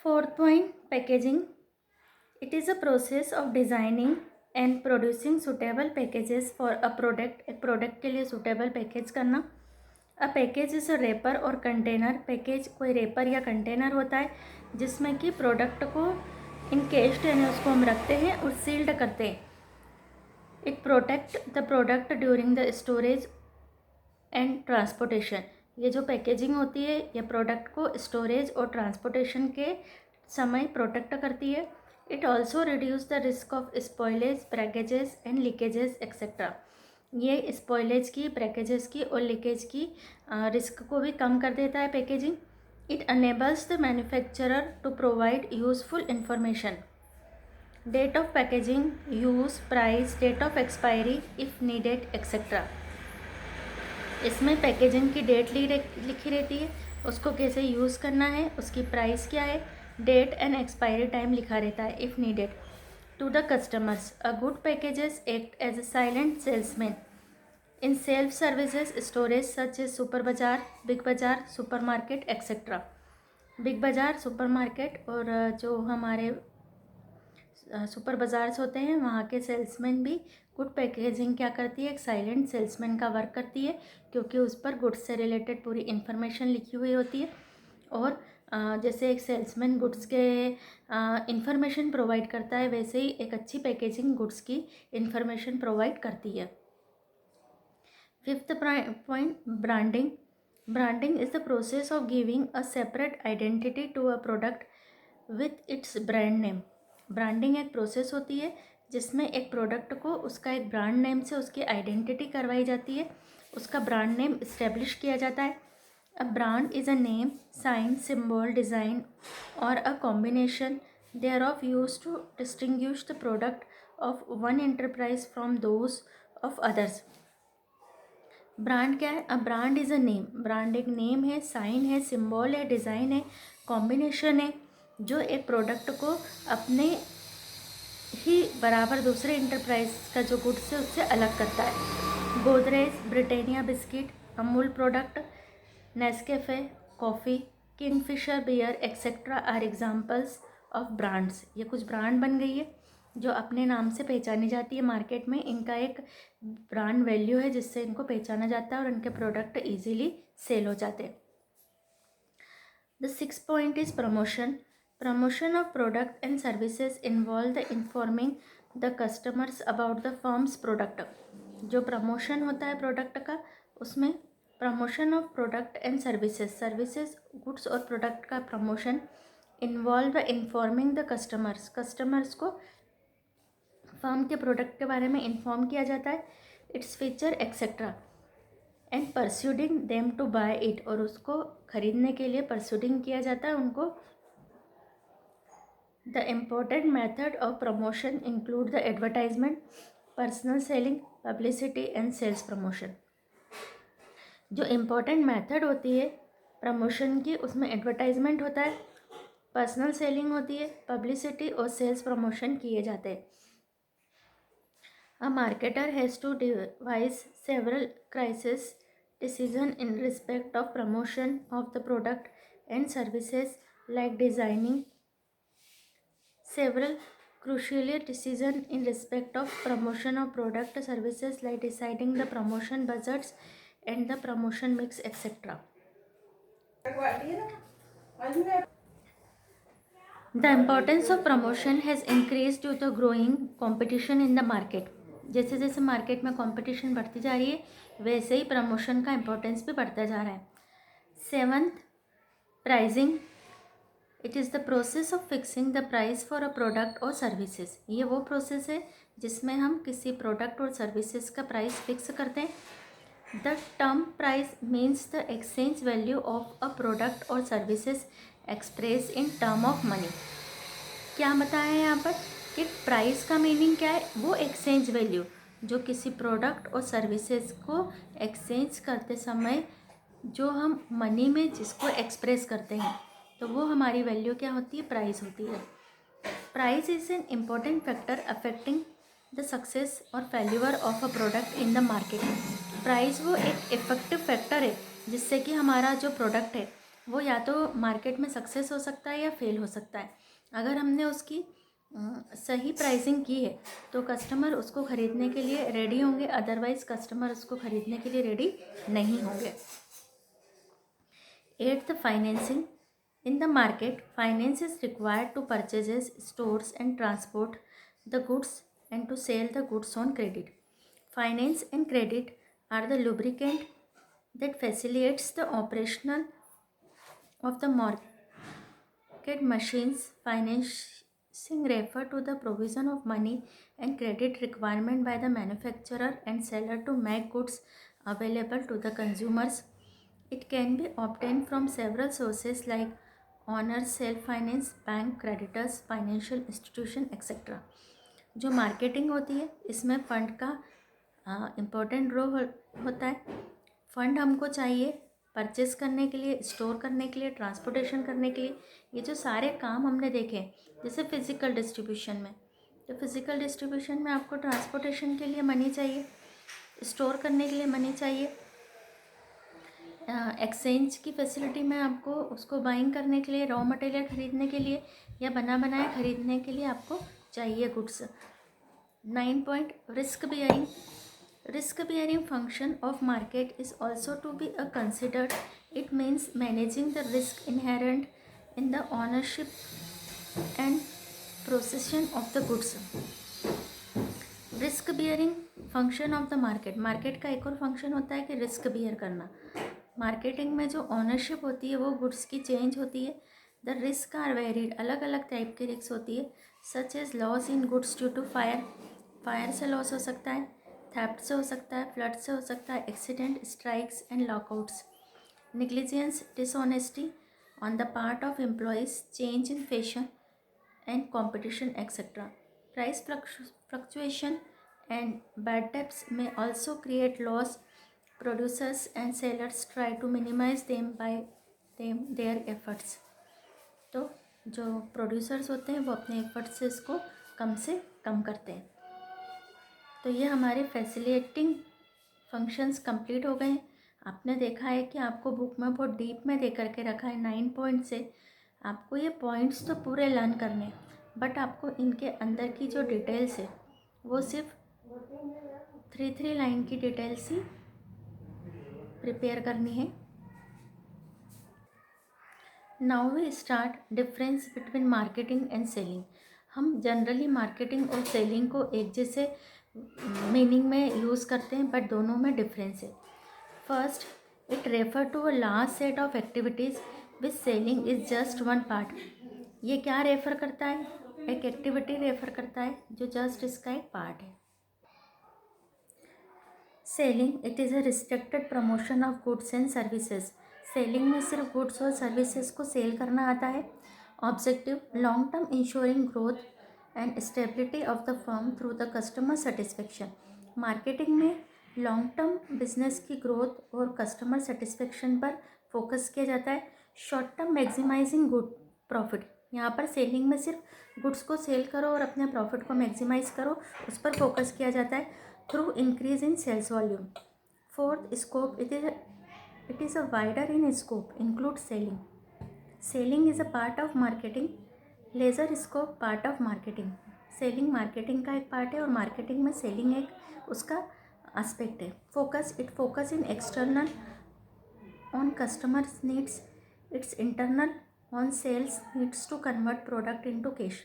Fourth point, packaging. It is a process of designing and producing suitable packages for a product. एक product के लिए suitable package करना. A package is a रेपर और container. Package कोई रेपर या container होता है जिसमें कि प्रोडक्ट को इनकेस्ड यानी उसको हम रखते हैं और सील्ड करते हैं. It protect the product during the storage and transportation. ये जो पैकेजिंग होती है ये प्रोडक्ट को स्टोरेज और ट्रांसपोर्टेशन के समय प्रोटेक्ट करती है. It also reduce the risk of spoilage, breakages and leakages etcetera. ये स्पॉइलेज की, ब्रेकेजेस की और लीकेज की रिस्क को भी कम कर देता है packaging. It enables the manufacturer to provide useful information. Date of packaging, use, price, date of expiry if needed etcetera. इसमें पैकेजिंग की डेट लिखी रहती है, उसको कैसे यूज़ करना है, उसकी प्राइस क्या है, डेट एंड एक्सपायरी टाइम लिखा रहता है if needed. To the customers, a good packages act as a silent salesman in self services storage such as super bazaar, Big Bazaar, super market etcetera. Big Bazaar, super market और जो हमारे super बाज़ार्स होते हैं वहाँ के salesman भी good packaging क्या करती है, एक साइलेंट सेल्समैन का वर्क करती है, क्योंकि उस पर गुड्स से रिलेटेड पूरी इन्फॉर्मेशन लिखी हुई होती है. और जैसे एक सेल्समैन गुड्स के इन्फॉर्मेशन प्रोवाइड करता है, वैसे ही एक अच्छी पैकेजिंग गुड्स की इन्फॉर्मेशन प्रोवाइड करती है. Fifth point, branding. Branding is the process of giving a separate identity to a product with its brand name. Branding एक प्रोसेस होती है जिसमें एक प्रोडक्ट को उसका एक ब्रांड नेम से उसकी आइडेंटिटी करवाई जाती है, उसका ब्रांड नेम इस्टेब्लिश किया जाता है. A brand is a name, sign, symbol, design और a combination thereof use to distinguish the product of one enterprise from those of others. Brand क्या है? A brand is a name. Brand एक name है, sign है, symbol है, design है, combination है, जो एक प्रोडक्ट को अपने ही बराबर दूसरे इंटरप्राइज का जो गुड्स है उससे अलग करता है. Godrej, Britannia biscuit, Amul product, Nescafe coffee, Kingfisher beer etcetera are examples of brands. ये कुछ ब्रांड बन गई है जो अपने नाम से पहचानी जाती है मार्केट में. इनका एक ब्रांड वैल्यू है जिससे इनको पहचाना जाता है और इनके प्रोडक्ट ईजीली सेल हो जाते हैं. The sixth point is promotion. Promotion of product and services involve the informing the customers about the firms product. जो प्रमोशन होता है प्रोडक्ट का, उसमें promotion of product and services goods और प्रोडक्ट का promotion involve the informing the customers को firm के product के बारे में इन्फॉर्म किया जाता है, its feature etcetera, and persuading them to buy it, और उसको खरीदने के लिए परस्यूडिंग किया जाता है उनको. The important method of promotion include the advertisement, personal selling, publicity and sales promotion. जो इम्पोर्टेंट मेथड होती है प्रमोशन की, उसमें एडवर्टाइजमेंट होता है, पर्सनल सेलिंग होती है, पब्लिसिटी और सेल्स प्रमोशन किए जाते हैं. A marketer has to devise several crisis decisions in respect of promotion of the product and services, like designing several crucial decisions in respect of promotion of product services, like deciding the promotion budgets and the promotion mix, etc. The importance of promotion has increased due to growing competition in the market. जैसे जैसे market में competition बढ़ती जा रही है वैसे ही promotion का importance भी बढ़ता जा रहा है. Seventh, pricing. It is the process of fixing the price for a product और सर्विसेज. ये वो प्रोसेस है जिसमें हम किसी प्रोडक्ट और सर्विसेज का प्राइस फिक्स करते हैं. The term price means the exchange value of a product और services express in term of money. क्या बताया है यहाँ पर कि प्राइस का मीनिंग क्या है? वो एक्सचेंज वैल्यू जो किसी प्रोडक्ट और सर्विसेज को एक्सचेंज करते समय जो हम मनी में जिसको एक्सप्रेस करते हैं, तो वो हमारी वैल्यू क्या होती है? प्राइस होती है. Price is an important factor affecting the success और failure of a product in the market. Price वो एक इफेक्टिव फैक्टर है जिससे कि हमारा जो प्रोडक्ट है वो या तो मार्केट में सक्सेस हो सकता है या फेल हो सकता है। अगर हमने उसकी सही प्राइसिंग की है तो कस्टमर उसको ख़रीदने के लिए रेडी होंगे, अदरवाइज़ कस्टमर उसको ख़रीदने के लिए रेडी नहीं होंगे। 8th, financing. In the market, finance is required to purchase, stores and transport the goods and to sell the goods on credit. Finance and credit are the lubricant that facilitates the operational of the market machines. Financing refer to the provision of money and credit requirement by the manufacturer and seller to make goods available to the consumers. It can be obtained from several sources like owners, self finance, bank, creditors, financial institution etcetera. जो marketing होती है इसमें fund का important role होता है। Fund हमको चाहिए purchase करने के लिए, स्टोर करने के लिए, ट्रांसपोर्टेशन करने के लिए। ये जो सारे काम हमने देखे, जैसे फ़िज़िकल डिस्ट्रीब्यूशन में, तो फ़िज़िकल डिस्ट्रीब्यूशन में आपको ट्रांसपोर्टेशन के लिए मनी चाहिए, स्टोर करने के लिए मनी चाहिए, एक्सचेंज की फैसिलिटी में आपको उसको बाइंग करने के लिए, रॉ मटेरियल ख़रीदने के लिए या बना बनाया ख़रीदने के लिए आपको चाहिए goods. 9 point, risk bearing. Risk bearing function of market is also to be considered. It means managing the risk inherent in the ownership and possession of the goods. Risk bearing function of the market. Market का एक और function होता है कि risk beer करना। Marketing में जो ownership होती है वो गुड्स की चेंज होती है। द रिस्क आर वेरीड, अलग अलग टाइप की रिस्क होती है, such as loss in goods due to fire. Fire से लॉस हो सकता है, थेफ्ट से हो सकता है, फ्लड से हो सकता है, accident, strikes and lockouts. Negligence, dishonesty on the part of employees, change in fashion and competition, etc. Price fluctuation and bad debts may also create loss. Producers and sellers try to minimize them by their efforts. तो जो producers होते हैं वो अपने efforts से इसको कम से कम करते हैं। तो ये हमारे फैसिलिटेटिंग फंक्शंस कंप्लीट हो गए हैं। आपने देखा है कि आपको बुक में बहुत डीप में दे करके रखा है 9 पॉइंट से। आपको ये पॉइंट्स तो पूरे लर्न करने हैं, बट आपको इनके अंदर की जो डिटेल्स है वो सिर्फ 3 लाइन की डिटेल्स ही प्रिपेयर करनी है। Now we start difference between marketing and selling. हम जनरली मार्केटिंग और सेलिंग को एक जैसे मीनिंग में यूज़ करते हैं, बट दोनों में डिफरेंस है। First, it refer to a large set of activities which selling is just one part. ये क्या रेफ़र करता है? एक एक्टिविटी रेफ़र करता है जो जस्ट इसका एक पार्ट है। Selling, it is a restricted promotion of goods and services. Selling में सिर्फ गुड्स और सर्विसेज को सेल करना आता है। Objective, long term ensuring growth and stability of the firm through the customer satisfaction. Marketing में लॉन्ग टर्म बिजनेस की growth और कस्टमर सेटिस्फेक्शन पर फोकस किया जाता है। Short term maximising good profit, यहाँ पर सेलिंग में सिर्फ गुड्स को सेल करो और अपने प्रॉफिट को मैक्सिमाइज करो, उस पर फोकस किया जाता है through increase in sales volume. Fourth, scope, it is a wider in scope, include selling. Selling is a part of marketing, lesser scope part of marketing. Selling marketing का एक part है और मार्केटिंग में selling एक उसका aspect है। Focus, it focus in external on customers needs, it's internal on sales needs to convert product into cash.